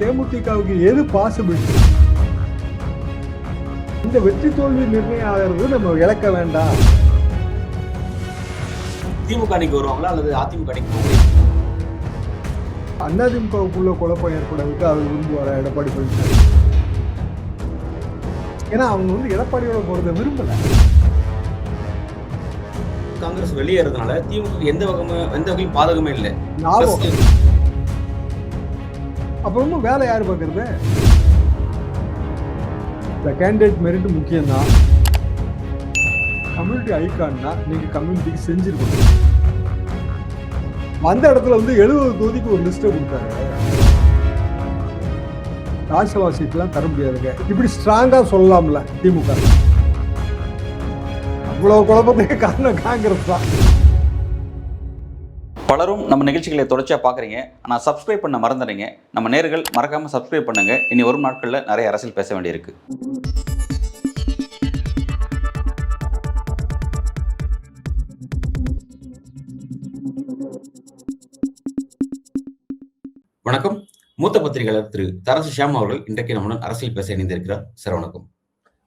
தேமுதிகவுக்கு எது பாசிபிள்? இந்த வெற்றி தோல்வி நிர்ணயம் ஆகிறது நம்ம இழக்க வேண்டாம். திமுக அணிக்கு வருவாங்களா அல்லது அதிமுக அணிக்கு? அதிமுகவுக்குள்ள குழப்பம் ஏற்படுறதுக்கு அவர் விரும்புவார எடப்பாடி பழனிசாமி. ஏன்னா அவங்க எடப்பாடியோட போறதை விரும்பல. காங்கிரஸ் வெளியேறதுனால திமுக எந்த வகையும் பாதகமே இல்லை. அப்புறமும் வேலை யாரு பாக்குறது? இந்த கேண்டிடேட் மெரிட் முக்கியம் தான். கம்யூனிட்டி ஐகான்னா நீங்க கம்யூனிட்டிக்கு செஞ்சிருக்கணும். அந்த இடத்துல 70 தொகுதிக்கு ஒரு லிஸ்ட்டை கொடுத்தாரு. ராஜ்யசபா சீட்லாம் தர முடியாதுங்க. இப்படி ஸ்ட்ராங்கா சொல்லலாம்ல திமுக. அவ்வளவு குழப்பத்துக்கு காரணம் காங்கிரஸ் தான். பலரும் நம்ம நிகழ்ச்சிகளை தொடர்ச்சியா பாக்குறீங்க. ஆனா சப்ஸ்கிரைப் பண்ண மறந்துடுறீங்க. நம்ம நேயர்கள் மறக்காம சப்ஸ்கிரைப் பண்ணுங்க. இனி வரும் நாட்கள்ல நிறைய அரசியல் பேச வேண்டியிருக்கு. வணக்கம். மூத்த பத்திரிகையாளர் திரு தரசு ஷியாம் அவர்கள் இன்றைக்கு நம்முடன் அரசியல் பேச இணைந்திருக்கிறார். சார் வணக்கம்.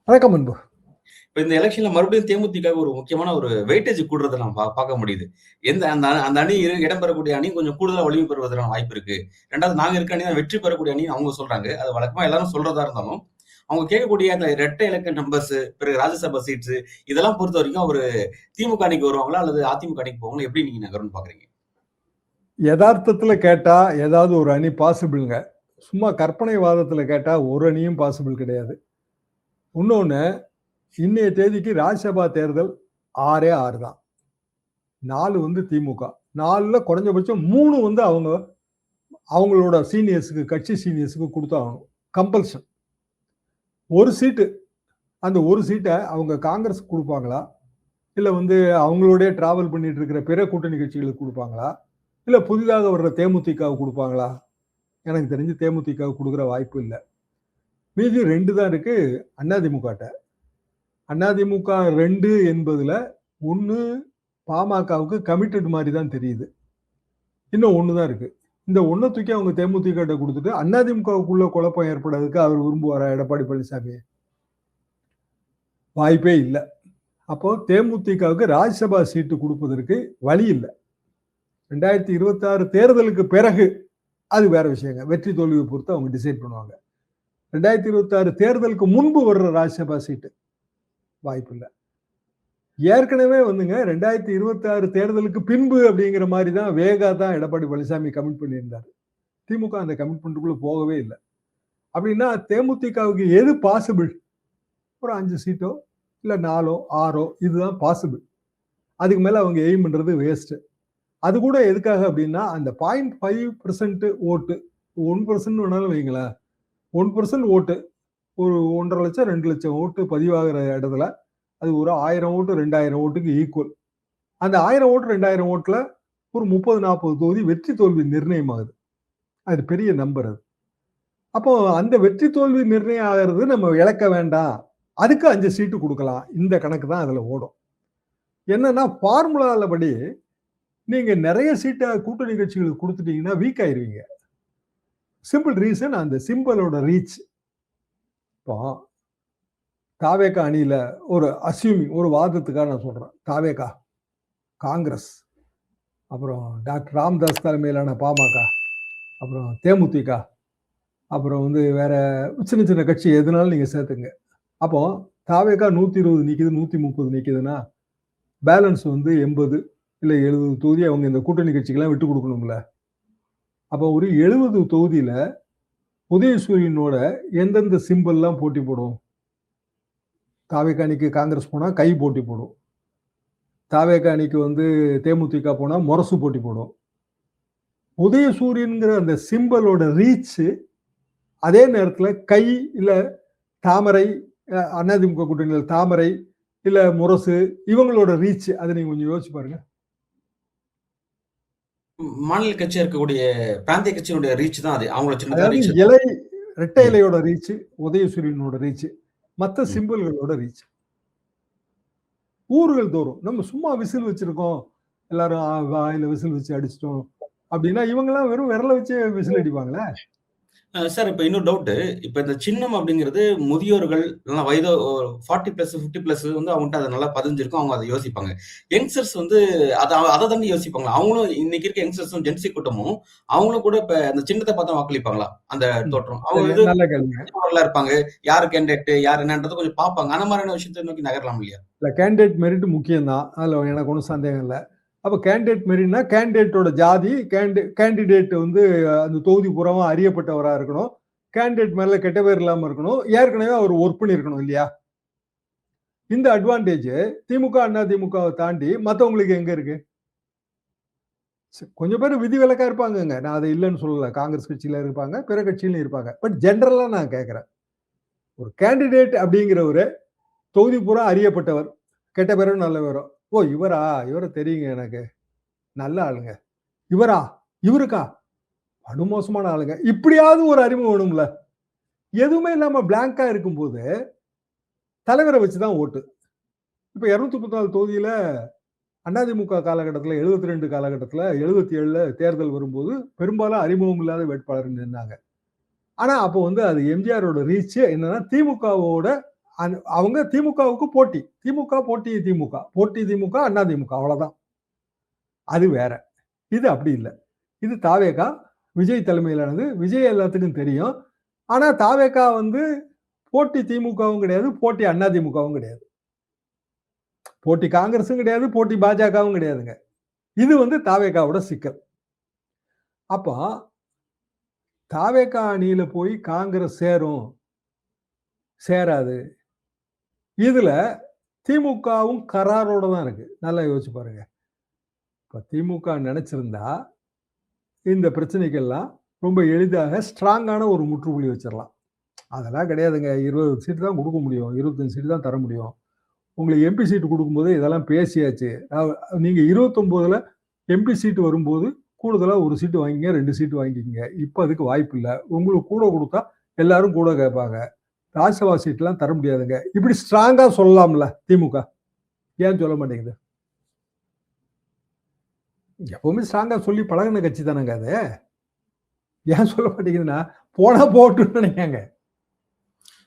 வணக்கம் அன்பு. இப்ப இந்த எலெக்ஷன்ல மறுபடியும் தேமுதிக ஒரு முக்கியமான ஒரு வெயிட்டேஜ் கூடுறதை நம்ம பார்க்க முடியுது. அந்த அணி இடம்பெறக்கூடிய அணி கொஞ்சம் கூடுதலா வலிமை பெறுவதற்கான வாய்ப்பு இருக்கு. ரெண்டாவது நாங்க இருக்க அணி தான் வெற்றி பெறக்கூடிய அணி அவங்க சொல்றாங்க. அது வழக்கமா எல்லாரும் சொல்றதா இருந்தாலும் அவங்க கேட்கக்கூடிய அந்த இரட்டை இலக்க நம்பர்ஸ், பிறகு ராஜ்யசபா சீட்ஸ் இதெல்லாம் பொறுத்த வரைக்கும் ஒரு திமுக அணிக்கு வருவாங்களா அல்லது அதிமுக அணிக்கு போவாங்களா? எப்படி நீங்க நகரம்னு பாக்குறீங்க? யதார்த்தத்துல கேட்டா ஏதாவது ஒரு அணி பாசிபிள்ங்க. சும்மா கற்பனைவாதத்துல கேட்டா ஒரு அணியும் பாசிபிள் கிடையாது. இன்னொன்னு, இன்னைய தேதிக்கு ராஜ்யசபா தேர்தல் 6 தான். 4 திமுக, 4ல குறைஞ்சபட்சம் 3 அவங்களோட சீனியர்ஸுக்கு, கட்சி சீனியர்ஸுக்கு கொடுத்தாகணும். கம்பல்ஷன். ஒரு சீட்டு, அந்த ஒரு சீட்டை அவங்க காங்கிரஸ் கொடுப்பாங்களா, இல்ல அவங்களோடய டிராவல் பண்ணிட்டு இருக்கிற பிற கூட்டணி கட்சிகளுக்கு கொடுப்பாங்களா, இல்ல புதிதாக வர்ற தேமுதிகவுக்கு கொடுப்பாங்களா? எனக்கு தெரிஞ்சு தேமுதிகவுக்கு கொடுக்குற வாய்ப்பு இல்லை. மீதி 2 தான் இருக்கு அதிமுக. அதிமுக 2 என்பதுல 1 பாமகவுக்கு கமிட்டட் மாதிரி தான் தெரியுது. இன்னும் 1 தான் இருக்கு. இந்த 1 தூக்கி அவங்க தேமுதிக கொடுத்துட்டு அதிமுகவுக்குள்ள குழப்பம் ஏற்படுறதுக்கு அவர் விரும்புவாரா எடப்பாடி பழனிசாமி? வாய்ப்பே இல்லை. அப்போ தேமுதிகவுக்கு ராஜ்யசபா சீட்டு கொடுப்பதற்கு வழி இல்லை. 2026 தேர்தலுக்கு பிறகு அது வேற விஷயங்க. வெற்றி தோல்வியை பொறுத்து அவங்க டிசைட் பண்ணுவாங்க. 2026 தேர்தலுக்கு முன்பு வர்ற ராஜ்யசபா சீட்டு வாய்ப்பு இல்லை. ஏற்கனவே 2026 தேர்தலுக்கு பின்பு அப்படிங்கிற மாதிரி தான் வேகா தான் எடப்பாடி பழனிசாமி கமிட் பண்ணியிருந்தாரு. திமுக அந்த கமிட்மெண்ட்டுக்குள்ள போகவே இல்லை. அப்படின்னா தேமுதிகவுக்கு எது பாசிபிள்? ஒரு 5 சீட்டோ இல்ல 4 6 இதுதான் பாசிபிள். அதுக்கு மேல அவங்க எய்ம் பண்றது வேஸ்ட். அது கூட எதுக்காக அப்படின்னா, அந்த 0.5% ஓட்டு, 1% வேணாலும் வைங்களேன், 1% ஓட்டு ஒரு 1.5 லட்சம் 2 லட்சம் ஓட்டு பதிவாகிற இடத்துல அது ஒரு 1000 ஓட்டு 2000 ஓட்டுக்கு ஈக்குவல். அந்த 1000 ஓட்டு 2000 ஓட்டுல ஒரு 30-40 தொகுதி வெற்றி தோல்வி நிர்ணயம் ஆகுது. அது பெரிய நம்பர். அது அப்போ அந்த வெற்றி தோல்வி நிர்ணயம் ஆகிறது நம்ம இழக்க வேண்டாம், அதுக்கு 5 சீட்டு கொடுக்கலாம். இந்த கணக்கு தான் அதுல ஓடும். என்னன்னா, ஃபார்முலால படி நீங்க நிறைய சீட்டை கூட்டணி கட்சிகளுக்கு கொடுத்துட்டீங்கன்னா வீக் ஆயிருவீங்க. சிம்பிள் ரீசன், அந்த சிம்பலோட ரீச். இப்போ தாவேகா அணியில ஒரு அஸ்யூமிங், ஒரு வாதத்துக்காக நான் சொல்றேன், தாவேகா, காங்கிரஸ், அப்புறம் டாக்டர் ராமதாஸ் தலைமையிலான பாமக, அப்புறம் தேமுதிக, அப்புறம் வேற சின்ன சின்ன கட்சி எதுனாலும் நீங்க சேர்த்துங்க. அப்போ தாவேகா 120 நிக்குது, 130 நிக்குதுன்னா பேலன்ஸ் 80 இல்ல 70 தொகுதி அவங்க இந்த கூட்டணி கட்சிக்கெல்லாம் விட்டு கொடுக்கணும்ல. அப்போ ஒரு 70 தொகுதியில உதயசூரியனோட எந்தெந்த சிம்பிள்லாம் போட்டி போடும்? தாவேகா அணிக்கு காங்கிரஸ் போனா கை போட்டி போடும். தாவேகா அணிக்கு தேமுதிக போனா முரசு போட்டி போடும். உதயசூரியன்கிற அந்த சிம்பலோட ரீச், அதே நேரத்துல கை இல்ல தாமரை, அதிமுக கூட்டணியில் தாமரை இல்ல முரசு, இவங்களோட ரீச், அதை நீங்க கொஞ்சம் யோசிச்சு பாருங்க. மாநில கட்சியா இருக்கக்கூடிய பிராந்திய கட்சியினுடைய ரீச் தான் அது. அவங்களோட இலை, இரட்டை இலையோட ரீச், உதயசூரியனோட ரீச், மற்ற சிம்பிள்களோட ரீச். ஊர்கள் தோறும் நம்ம சும்மா விசில் வச்சிருக்கோம், எல்லாரும் வாயில விசில் வச்சு அடிச்சிட்டோம் அப்படின்னா இவங்க எல்லாம் வெறும் விரல வச்சு விசில் அடிப்பாங்களே. சார் இப்ப இன்னொரு டவுட்டு. இப்ப இந்த சின்னம் அப்படிங்கிறது முதியோர்கள், இல்லனா வயதோ 40 பிளஸ், 50 பிளஸ் வந்து அவங்கள்ட்ட அது நல்லா பதிஞ்சிருக்கும். அவங்க அத யோசிப்பாங்க. யங்ஸ்டர்ஸ் வந்து அத தாண்டி யோசிப்பாங்களா? அவங்களும் இன்னைக்கு இருக்க யங்ஸ்டர்ஸும் ஜென்ஸி கூட்டமும், அவங்களும் கூட இப்ப அந்த சின்னத்த பார்த்தா வாக்களிப்பாங்களா? அந்த ம். தோற்றம். அவங்க இது நல்ல கேள்விங்க. இருப்பாங்க. யாரு கேண்டிடேட், யார் என்னன்றத கொஞ்சம் பார்ப்பாங்க. அந்த மாதிரியான விஷயத்த நோக்கி நகரலாம் இல்லையா? இல்ல கேண்டிடேட் மெரிட் முக்கியம் தான். அதுல எனக்கு ஒண்ணும் சந்தேகம் இல்ல. அப்ப கேண்டிடேட் மெரிட்னா கேண்டிடேட்டோட ஜாதி, கேண்டிடேட் வந்து அந்த தொகுதி பூராவும் அறியப்பட்டவரா இருக்கணும். கேண்டிடேட் மேல கெட்ட பேர் இல்லாம இருக்கணும். ஏற்கனவே அவர் ஒர்க் பண்ணியிருக்கணும் இல்லையா? இந்த அட்வான்டேஜ் திமுக, அண்ணா திமுகவை தாண்டி மத்தவங்களுக்கு எங்க இருக்கு? கொஞ்சம் பேர் விதிவிலக்கா இருப்பாங்கங்க. நான் அதை இல்லன்னு சொல்லல. காங்கிரஸ் கட்சியில இருப்பாங்க, பிற கட்சியிலும் இருப்பாங்க. பட் ஜெனரலா நான் கேட்கிறேன். ஒரு கேண்டிடேட் அப்படிங்கிறவரு தொகுதி பூரா அறியப்பட்டவர். கெட்ட பேரோ, நல்ல பேரோ. ஓ! இவரா? இவர தெரியுங்க எனக்கு. நல்ல ஆளுங்க. இவரா? இவருக்கா? படுமோசமான ஆளுங்க. இப்படியாவது ஒரு அறிமுகம் வேணும்ல. எதுவுமே இல்லாம பிளாங்க்கா இருக்கும்போது, தலைவர வச்சு தான் ஓட்டு. இப்ப 234 தொகுதியில அதிமுக காலகட்டத்தில 72 காலகட்டத்தில 77ல தேர்தல் வரும்போது, பெரும்பாலும் அறிமுகம் இல்லாத வேட்பாளர் நின்னாங்க. ஆனா, அப்போ வந்து அது எம்ஜிஆரோட ரீச் என்னன்னா, திமுகவோட அவங்க திமுகவுக்கு போட்டி. திமுக போட்டி திமுக. போட்டி திமுக, அதிமுக அவ்வளவுதான். அது வேற. இது அப்படி இல்ல. இது தாவேகா, விஜய் தலைமையிலானது. விஜய் எல்லாத்துக்கும் தெரியும். ஆனா, தாவேகா வந்து போட்டி திமுகவும் கிடையாது, போட்டி அதிமுகவும் கிடையாது. போட்டி காங்கிரஸும் கிடையாது, போட்டி பாஜகவும் கிடையாதுங்க. இது வந்து தாவேகாவோட சிக்கல். அப்போ தாவேகா அணியில போய் காங்கிரஸ் சேரும், சேராது. இதுல திமுகவும் கராரோட தான் இருக்கு. நல்லா யோசிச்சு பாருங்க. இப்ப திமுக நினைச்சிருந்தா, இந்த பிரச்சனைக்கெல்லாம் ரொம்ப எளிதாக ஸ்ட்ராங்கான ஒரு முற்றுப்புள்ளி வச்சிரலாம். அதெல்லாம் கிடையாதுங்க. 20 சீட்டு தான் குடுக்க முடியும். 25 சீட்டு தான் தர முடியும். உங்களுக்கு எம்பி சீட்டு குடுக்கும்போது இதெல்லாம் பேசியாச்சு. நீங்க 29ல எம்பி சீட்டு வரும்போது கூடுதலா 1 சீட்டு வாங்கிங்க, 2 சீட்டு வாங்கிக்கங்க. இப்ப அதுக்கு வாய்ப்பு இல்ல. உங்களுக்கு கூட குடுத்தா எல்லாரும் கூட கேட்பாங்க. ராஜ்யசபா சீட்லாம் தர முடியாதுங்க. இப்படி ஸ்ட்ராங்கா சொல்லலாம்ல திமுக. ஏன் சொல்ல மாட்டேங்குது? எப்பவுமே ஸ்ட்ராங்கா சொல்லி பழகுன கட்சி தானங்க அது. ஏன் சொல்ல மாட்டேங்குதுன்னா, போனா போகட்டும்னு நினைக்காங்க.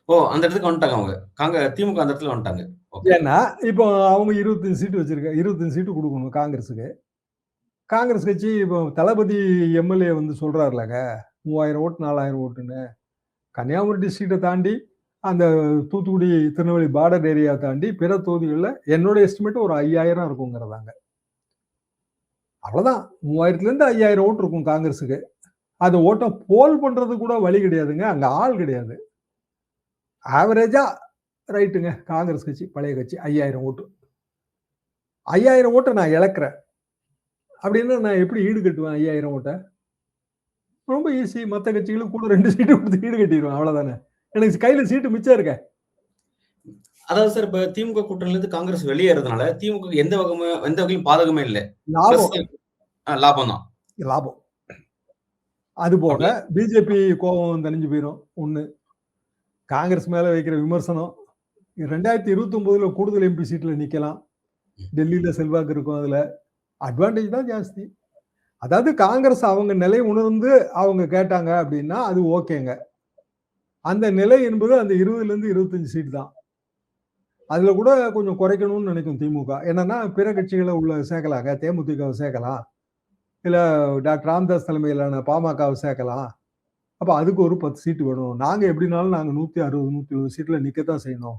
ஓ! அந்த இடத்துக்கு வந்துட்டாங்க அவங்க. திமுக அந்த இடத்துல வந்துட்டாங்க. ஓகே. ஏன்னா, இப்போ அவங்க 25 சீட்டு வச்சிருக்காங்க. 25 சீட்டு குடுக்கணும் காங்கிரஸுக்கு. காங்கிரஸ் கட்சி இப்போ தளபதி எம்எல்ஏ வந்து சொல்றாருல்லங்க, 3000 ஓட்டு, 4000 ஓட்டுன்னு. கன்னியாகுமரி டிஸ்ட்ரிக்ட்ட தாண்டி, அந்த தூத்துக்குடி, திருநெல்வேலி பார்டர் ஏரியா தாண்டி பிற தொகுதிகள்ல என்னோட எஸ்டிமேட் ஒரு 5000 இருக்குங்கிறதாங்க. அவ்வளவுதான். 3000லேருந்து 5000 ஓட்டு இருக்கும் காங்கிரஸுக்கு. அந்த ஓட்ட போல் பண்றது கூட வழி கிடையாதுங்க. அங்க ஆள் கிடையாது. ஆவரேஜா ரைட்டுங்க. காங்கிரஸ் கட்சி, பழைய கட்சி 5000 ஓட்டு. 5000 ஓட்ட நான் இழக்கிறேன். அப்படின்னா நான் எப்படி ஈடு கட்டுவேன் 5000 ஓட்ட? ரொம்ப ஈஸி. மத்த கட்சிகளும் கூட 2 சீட்டு குடுத்து ஈடு கட்டிருவேன். அவ்வளவுதானே. எனக்கு கையில சீட்டு மிச்சம் இருக்கே. அதாவது சார் இப்ப திமுக கூட்டணியிலிருந்து காங்கிரஸ் வெளியேறதுனால, திமுகவுக்கு எந்த வகையிலும் பாதகமே இல்ல. பிளஸ் லாபம், லாபம் தான். லாபம். அது போக அப்படி பிஜேபி கோபம் தணிஞ்சு போயிரும். 1. காங்கிரஸ் மேல வைக்கிற விமர்சனம் 2029ல கூடுதல் எம்பி சீட்ல நிக்கலாம். டெல்லியில செல்வாக்கு இருக்கும் அதுல. அட்வான்டேஜ் தான் ஜாஸ்தி. அதாவது காங்கிரஸ் அவங்க நிலை உணர்ந்து அவங்க கேட்டாங்க அப்படின்னா, அது ஓகேங்க. அந்த நிலை என்பது அந்த 20லேருந்து 25 சீட் தான். அதுல கூட கொஞ்சம் குறைக்கணும்னு நினைக்கும் திமுக. என்னன்னா, பிற கட்சிகள உள்ள சேர்க்கலாங்க. தேமுதிகவ சேர்க்கலாம். இல்ல டாக்டர் ராமதாஸ் தலைமையிலான பாமகவ சேர்க்கலாம். அப்ப அதுக்கு ஒரு 10 சீட்டு வேணும். நாங்க எப்படினாலும் நாங்க 160, 170 சீட்ல நிக்கத்தான் செய்யணும்.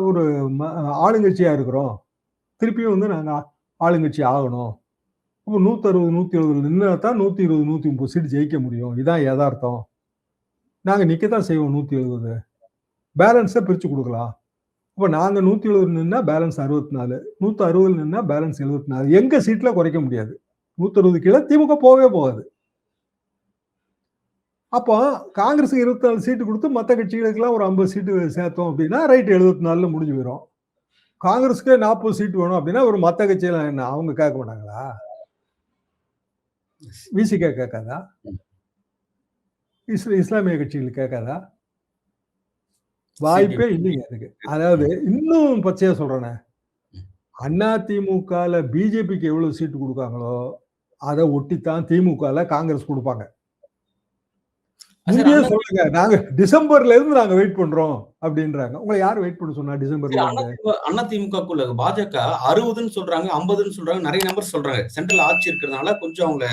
ஒரு ஆளுங்கட்சியா இருக்கிறோம். திருப்பியும் வந்து நாங்க ஆளுங்கட்சி ஆகணும். அப்ப 160, 170 நின்னா தான் 120, 130 சீட் ஜெயிக்க முடியும். இதான் எதார்த்தம். நாங்க நிக்கத்தான் செய்வோம் 170. பேலன்ஸ பிரிச்சு குடுக்கலாம். அப்ப நாங்க 170 நின்னா பேலன்ஸ் 64. 160 நின்னா பேலன்ஸ் 74. எங்க சீட்ல குறைக்க முடியாது. 160 கீழ திமுக போகவே போகாது. அப்போ காங்கிரஸுக்கு 24 சீட்டு குடுத்து மத்த கட்சிகளுக்கெல்லாம் ஒரு 50 சீட்டு சேர்த்தோம் அப்படின்னா, ரைட் 74ல முடிஞ்சு போயிரும். காங்கிரஸுக்கு 40 சீட் வேணும் அப்படின்னா, ஒரு மத்த கட்சியெல்லாம் என்ன அவங்க கேட்க மாட்டாங்களா? விசிக கேட்காதா? இஸ்லாமிய கட்சிகள் கேட்காதா? வாய்ப்பே இல்லைங்க அதுக்கு. அதாவது இன்னும் பச்சையா சொல்றேனே, அதிமுகல பிஜேபிக்கு எவ்வளவு சீட்டு குடுக்காங்களோ, அத ஒட்டித்தான் திமுகல காங்கிரஸ் குடுப்பாங்க. முந்தையே சொல்லுங்க, நாங்க டிசம்பர்ல இருந்து நாங்க வெயிட் பண்றோம் அப்படின்றாங்க. உங்களை யார் வெயிட் பண்ண சொன்னா டிசம்பர்ல இருந்து? அதிமுகக்குள்ள பாஜக 60ன்னு சொல்றாங்க, 50ன்னு சொல்றாங்க. நிறைய நம்பர் சொல்றாங்க. சென்ட்ரல் ஆட்சி இருக்கிறதுனால கொஞ்சம் அவங்க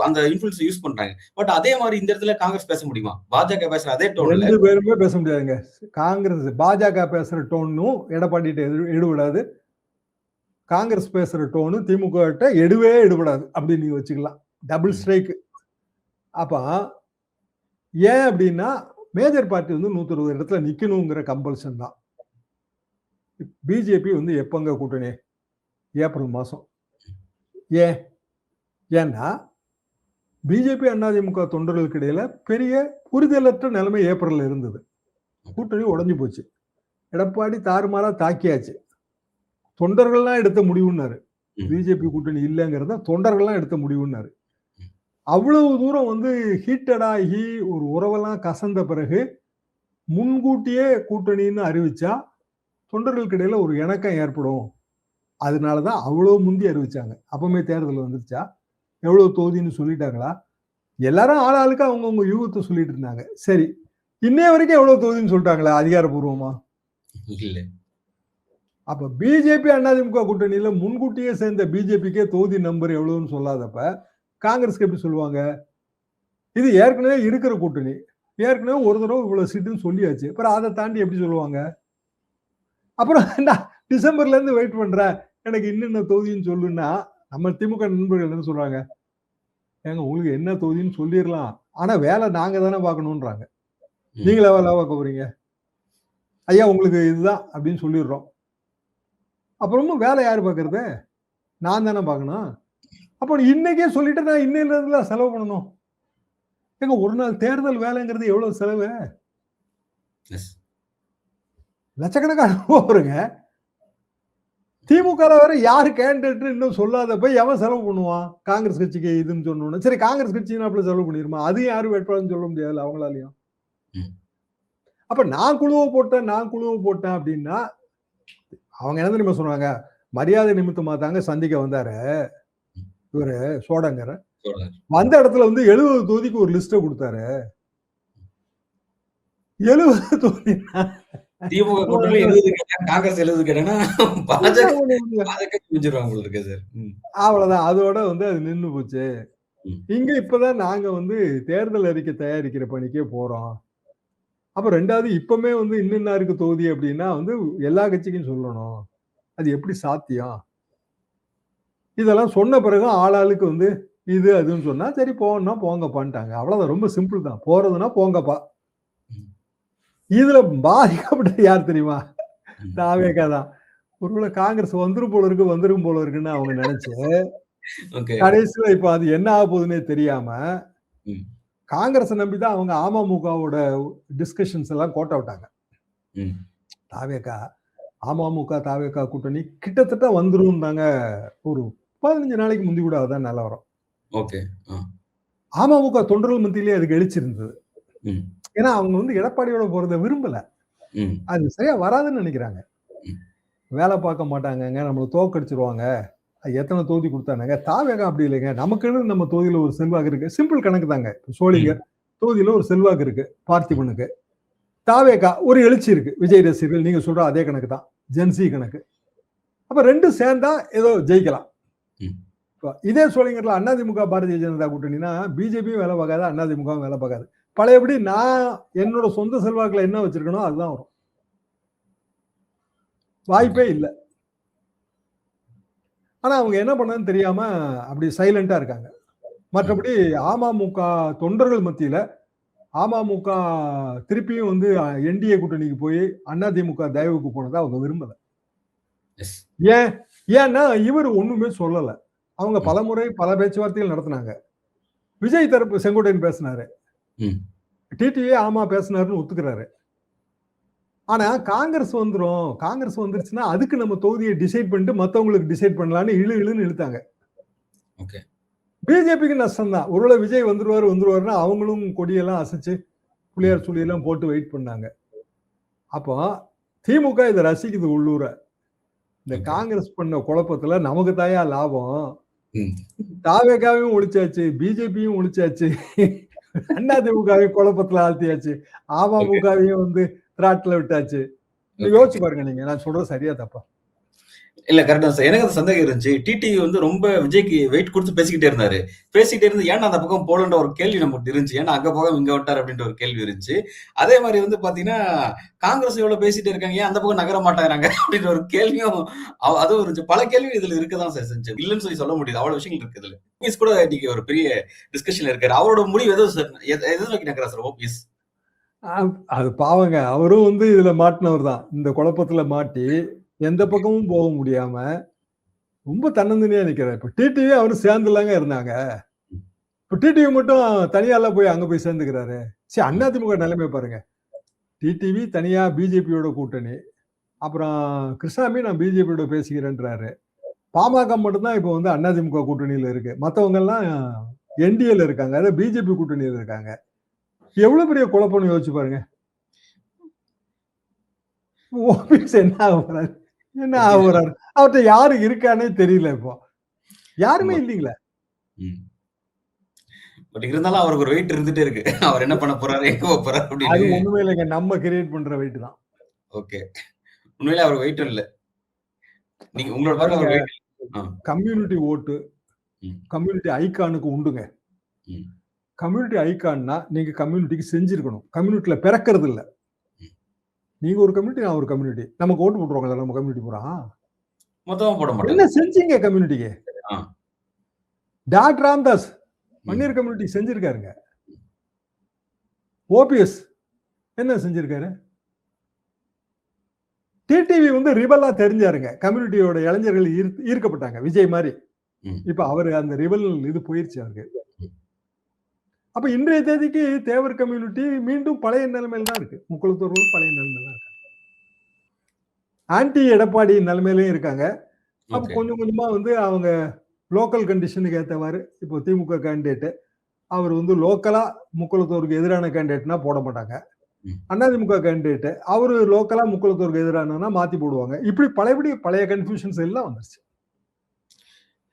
அந்த இன்ஃப்ளூயன்ஸ் யூஸ் பண்றாங்க. பட் அதே மாதிரி இந்த இடத்துல காங்கிரஸ் பேச முடியுமா? பாஜக பேசுற அதே டோன்ல 2 பேருமே பேச முடியாதுங்க. காங்கிரஸ் பாஜக பேசுற டோனும் எடப்பாடிட்ட எடுபடாது. காங்கிரஸ் பேசுற டோனு திமுக கிட்ட எடுபடாது அப்படின்னு நீங்க வச்சுக்கலாம். Double strike. அப்ப ஏன் அப்படின்னா மேஜர் பார்ட்டி வந்து 120 இடத்துல நிக்கணுங்கிற கம்பல்ஷன் தான். பிஜேபி வந்து எப்பங்க கூட்டணி? ஏப்ரல் மாசம். ஏன்னா பிஜேபி அதிமுக தொண்டர்களுக்கு இடையில பெரிய புரிதலற்ற நிலைமை ஏப்ரல்ல இருந்தது. கூட்டணி உடைஞ்சு போச்சு. எடப்பாடி தாறுமாறா தாக்கியாச்சு. தொண்டர்கள்லாம் எடுத்த முடிவுன்னாரு. பிஜேபி கூட்டணி இல்லைங்கிறத தொண்டர்கள்லாம் எடுத்த முடிவுன்னாரு. அவ்வளவு தூரம் வந்து ஹீட்டட் ஆகி ஒரு உறவெல்லாம் கசந்த பிறகு முன்கூட்டியே கூட்டணின்னு அறிவிச்சா தொண்டர்களுக்கு இடையில ஒரு இணக்கம் ஏற்படும். அதனாலதான் அவ்வளவு முந்தி அறிவிச்சாங்க. அப்பவுமே தேர்தல் வந்துருச்சா? எவ்வளவு தொகுதின்னு சொல்லிட்டாங்களா? எல்லாரும் ஆளாளுக்கு அவங்கவுங்க யூகத்தை சொல்லிட்டு இருந்தாங்க. சரி, இன்னைய வரைக்கும் எவ்வளவு தொகுதின்னு சொல்லிட்டாங்களா அதிகாரப்பூர்வமா? இல்ல. அப்ப பிஜேபி அதிமுக கூட்டணியில முன்கூட்டியே சேர்ந்த பிஜேபிக்கே தொகுதி நம்பர் எவ்வளவுன்னு சொல்லாதப்ப காங்கிரஸ்க்கு எப்படி சொல்லுவாங்க? இது ஏற்கனவே இருக்கிற கூட்டணி. ஏற்கனவே ஒரு தடவை இவ்வளவு சீட்டுன்னு சொல்லியாச்சு. அப்புறம் அதை தாண்டி எப்படி சொல்லுவாங்க? அப்புறம் டிசம்பர்ல இருந்து வெயிட் பண்றேன், எனக்கு இன்னென்ன தொகுதின்னு சொல்லுன்னா நம்ம திமுக நண்பர்கள் என்ன சொல்றாங்க? ஏங்க உங்களுக்கு என்ன தொகுதின்னு சொல்லிடலாம், ஆனா வேலை நாங்க தானே பார்க்கணும்ன்றாங்க. நீங்களே வேலை பார்க்க போறீங்க? ஐயா உங்களுக்கு இதுதான் அப்படின்னு சொல்லிடுறோம். அப்புறமும் வேலை யாரு பார்க்கறது? நான் தானே பார்க்கணும். அப்போ இன்னைக்கே சொல்லிட்டு நான் இன்னையில இருந்து செலவு பண்ணணும். ஏங்க ஒரு நாள் தேர்தல் வேலைங்கிறது எவ்வளவு செலவு? லட்சக்கணக்கான வருங்க. திமுக வேற யாரு கேண்டிடேட் இன்னும் சொல்லாதப்ப எவன் செலவு பண்ணுவான்? காங்கிரஸ் கட்சிக்கு இதுன்னு சொன்னோன்னு சரி, காங்கிரஸ் கட்சினாப்புல செலவு பண்ணிருமா? அதையும் யாரும் வேட்பாளர்னு சொல்ல முடியாது அவங்களாலையும். அப்ப நான் குழுவை போட்டேன் அப்படின்னா அவங்க என்ன தெரியுமா சொன்னாங்க? மரியாதை நிமித்தமா தாங்க சந்திக்க வந்தாரு இவரு சோடங்கர். வந்த இடத்துல வந்து 70 தொகுதிக்கு ஒரு லிஸ்ட கொடுத்தாரு. 70 தொகுதி திமுக கூட்டணி 70 கேட்டா காங்கிரஸ் 70 கேட்டா பாஜக செஞ்சிருவாங்க போல இருக்கு சார். அவ்வளவுதான். அதோட வந்து அது நின்னு போச்சு. இங்க இப்பதான் நாங்க வந்து தேர்தல் அறிக்கை தயாரிக்கிற பணிக்கே போறோம். அப்ப 2வது இப்பவுமே வந்து இன்னும் தொகுதி அப்படின்னா வந்து எல்லா கட்சிக்கும் சொல்லணும். அது எப்படி சாத்தியம்? இதெல்லாம் சொன்ன பிறகு ஆளாளுக்கு வந்து இது அதுன்னு சொன்னா சரி போனா போங்கப்பான்ட்டாங்க. அவ்வளவுதான். ரொம்ப சிம்பிள் தான். போறதுன்னா போங்கப்பா. இதுல பாதிக்கப்பட்டது யார் தெரியுமா? தாவேகா தான். ஒருவேளை காங்கிரஸ் வந்துரும் போல இருக்குன்னு அவங்க நினைச்சு கடைசியில இப்ப அது என்ன ஆக போகுதுன்னே தெரியாம காங்கிரஸ் நம்பிதான் அவங்க அமமுகவோட டிஸ்கஷன்ஸ் எல்லாம் கோட்ட விட்டாங்க. தாவேகா அமமுக தாவேகா கூட்டணி கிட்டத்தட்ட வந்துரும் தாங்க. ஒரு 15 நாளைக்கு முந்தி கூட அதான் நிலவரம். அமமுக தொண்டர்கள் மத்தியிலேயே அதுக்கு எழுச்சிருந்தது. ஏன்னா அவங்க வந்து எடப்பாடியோட போறதை விரும்பல. அது சரியா வராதுன்னு நினைக்கிறாங்க. வேலை பார்க்க மாட்டாங்க, நம்மளை தோக்கடிச்சிருவாங்க, எத்தனை தொகுதி கொடுத்தாங்க. தாவேகா அப்படி இல்லைங்க, நமக்குன்னு நம்ம தொகுதியில ஒரு செல்வாக்கு இருக்கு. சிம்பிள் கணக்கு தாங்க. சோழிங்கர் தொகுதியில ஒரு செல்வாக்கு இருக்கு பார்த்திபனுக்கு. தாவேகா ஒரு எழுச்சி இருக்கு. விஜய் ரசிகர்கள் நீங்க சொல்ற அதே கணக்கு தான், ஜென்சி கணக்கு. அப்ப ரெண்டும் சேர்ந்தா ஏதோ ஜெயிக்கலாம். இதே சோழிங்கர்ல அதிமுக பாரதிய ஜனதா கூட்டணினா பிஜேபியும் வேலை பார்க்காது, அதிமுகவும் வேலை பார்க்காது. பழையபடி நான் என்னோட சொந்த செல்வாக்குல என்ன வச்சிருக்கணும் அதுதான் வரும். வாய்ப்பே இல்லை. ஆனா அவங்க என்ன பண்ணன்னு தெரியாம அப்படி சைலண்டா இருக்காங்க. மற்றபடி அமமுக தொண்டர்கள் மத்தியில அமமுக திருப்பியும் வந்து என்டிஏ கூட்டணிக்கு போய் அதிமுக தயவுக்கு போனதா அவங்க விரும்பல. ஏன்னா இவர் ஒண்ணுமே சொல்லல. அவங்க பலமுறை பல பேச்சுவார்த்தைகள் நடத்தினாங்க. விஜய் தரப்பு செங்கோட்டையன் பேசினாரு, டிடிவி ஆமா பேசினாருன்னு ஒத்துக்கிறாரு. ஆனா காங்கிரஸ் வந்துருச்சுன்னா அதுக்கு நம்ம தொகுதியை டிசைட் பண்ணிட்டு மத்தவங்களுக்கு டிசைட் பண்ணலான்னு இழுன்னு இழுத்தாங்க. பிஜேபிக்கு நஷ்டம் தான். ஒருவேளை விஜய் வந்துருவாருன்னா அவங்களும் கொடியெல்லாம் அசைச்சு புளியார் சுழியெல்லாம் போட்டு வெயிட் பண்ணாங்க. அப்போ திமுக இதை ரசிக்குது உள்ளூர. இந்த காங்கிரஸ் பண்ண குழப்பத்துல நமக்கு தாயா லாபம். தாவேகாவையும் ஒழிச்சாச்சு, பிஜேபியும் ஒழிச்சாச்சு, அதிமுகவையும் குழப்பத்துல ஆழ்த்தியாச்சு, அமமுகவையும் வந்து திராட்டில் விட்டாச்சு. யோசிச்சு பாருங்க நீங்க, நான் சொல்றது சரியா தப்பா? இல்ல கரெக்டா சார். எனக்கு அந்த சந்தேகம் இருந்துச்சு. டிடிவி வந்து ரொம்ப விஜய்க்கு வெயிட் கொடுத்து பேசிக்கிட்டே இருந்தாரு. பேசிக்கிட்டே இருந்து ஏன்டா அந்த பக்கம் போலன்ற ஒரு கேள்வி நமக்கு இருந்துச்சு. ஏன்னா அங்க போகாம இங்க வந்துட்டார் அப்படின்ற ஒரு கேள்வி இருந்துச்சு. அதே மாதிரி வந்து பாத்தீங்கன்னா காங்கிரஸ் எவ்வளவு பேசிட்டே இருக்காங்க, ஏன் அந்த பக்கம் நகர மாட்டாங்க அப்படின்ற ஒரு கேள்வியும் அதுவும் இருந்துச்சு. பல கேள்வி இதுல இருக்கதான் சார் செஞ்சு. இல்லைன்னு சொல்ல முடியாது. அவ்வளவு விஷயங்கள் இருக்கு இதுல. ஓபிஎஸ் கூட இன்னைக்கு ஒரு பெரிய டிஸ்கஷன்ல இருக்காரு. அவரோட முடிவு எது சார்? எதை நோக்கி நகரா சார் ஓபிஎஸ்? அது பாவங்க, அவரும் வந்து இதுல மாட்டினவர் தான். இந்த குழப்பத்துல மாட்டி எந்த பக்கமும் போக முடியாம ரொம்ப தன்னந்தனியா நிக்கிறார். இப்ப டிடிவி அவரும் சேர்ந்துலாங்க இருந்தாங்க. இப்ப டிடிவி மட்டும் தனியால போய் அங்க போய் சேர்ந்துக்கிறாரு. சரி, அதிமுக நிலைமை பாருங்க. டிடிவி தனியா பிஜேபியோட கூட்டணி, அப்புறம் கிருஷ்ணாமி நான் பிஜேபியோட பேசிக்கிறேன்றாரு. பாமக மட்டும்தான் இப்ப வந்து அதிமுக கூட்டணியில இருக்கு. மத்தவங்க எல்லாம் என்டிஏல இருக்காங்க, அதாவது பிஜேபி கூட்டணியில இருக்காங்க. எவ்வளவு பெரிய குழப்பம்னு யோசிச்சு பாருங்க. ஓபிஎஸ் என்ன ஆகுறாரு, என்ன ஆகுறாரு? அவர்கிட்ட யாரு இருக்கானே தெரியல. இப்போ யாருமே இல்லீங்களா? பட் இருந்தாலும் அவருக்கு ஒரு வெயிட் இருந்துட்டே இருக்கு. அவர் என்ன பண்ண போறாரு, எங்க போக போறாரு அது அப்படின்னு. ஒண்ணுமே இல்லைங்க, நம்ம கிரியேட் பண்ற வெயிட் தான். ஓகே. உண்மையிலே அவர் வெயிட்டும் இல்ல. நீங்க உங்களோட பார்வை அவர் வெயிட். கம்யூனிட்டி ஓட்டு கம்யூனிட்டி ஐகானுக்கு உண்டுங்க. கம்யூனிட்டி ஐகான்னா நீங்க கம்யூனிட்டிக்கு செஞ்சிருக்கணும். கம்யூனிட்டில பிறக்கிறது இல்ல. நீங்க ஒரு கம்யூனிட்டி, நான் ஒரு கம்யூனிட்டி. நமக்கு ஓட்டு போட்டுருவாங்க நம்ம கம்யூனிட்டி பூரா. மொத்தமா போட மாட்டாங்க. என்ன செஞ்சீங்க கம்யூனிட்டிக்கு? டாக்டர் ராம்தாஸ் வன்னியர் கம்யூனிட்டி செஞ்சிருக்காருங்க. ஓபிஎஸ் என்ன செஞ்சிருக்காரு? டிடிவி வந்து ரிபலா தெரிஞ்சாருங்க. கம்யூனிட்டியோட இளைஞர்கள் ஈர்க்கப்பட்டாங்க விஜய் மாதிரி. இப்ப அவரு அந்த ரிபல் இது போயிருச்சு அவருக்கு. அப்ப இன்றைய தேதிக்கு தேவர் கம்யூனிட்டி மீண்டும் பழைய நிலைமையில தான் இருக்கு. முக்குளத்தூர்கள் பழைய நிலைமையில தான் இருக்காங்க. ஆன்டி எடப்பாடி நிலைமையிலயும் இருக்காங்க. அப்ப கொஞ்சம் கொஞ்சமா வந்து அவங்க லோக்கல் கண்டிஷனுக்கு ஏற்றவாறு, இப்போ திமுக கேண்டிடேட் அவர் வந்து லோக்கலா முக்குளத்தூருக்கு எதிரான கேண்டிடேட்னா போட மாட்டாங்க. அதிமுக கேண்டிடேட் அவரு லோக்கலா முக்குளத்தூருக்கு எதிரானா மாத்தி போடுவாங்க. இப்படி பழைய கன்ஃபியூஷன்ஸ் எல்லாம் வந்துருச்சு.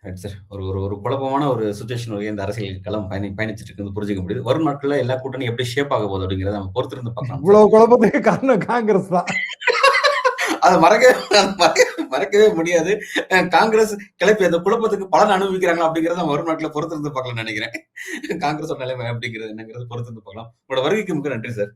சார், ஒரு குழப்பமான ஒரு சுச்சுவேஷன் இந்த அரசியல் களம் பயணிச்சிட்டு இருக்கிறது புரிஞ்சுக்க முடியுது. வரும் நாட்கள்ல எல்லா கூட்டணியும் எப்படி ஷேப் ஆக போகுது அப்படிங்கிறத நம்ம பொறுத்திருந்து பார்க்கலாம். இவ்வளவு குழப்பத்துக்கு காரணம் காங்கிரஸ் தான். அதை மறக்கவே முடியாது. காங்கிரஸ் கிளப்பி அந்த குழப்பத்துக்கு பலன் அனுபவிக்கிறாங்க அப்படிங்கறத நம்ம வரும் நாட்களை பொறுத்திருந்து பார்க்கலாம் நினைக்கிறேன். காங்கிரஸோட நிலைமை அப்படிங்கிறது என்னங்கிறது பொறுத்திருந்து பார்க்கலாம். உங்களோட வருகைக்கு மிக நன்றி சார்.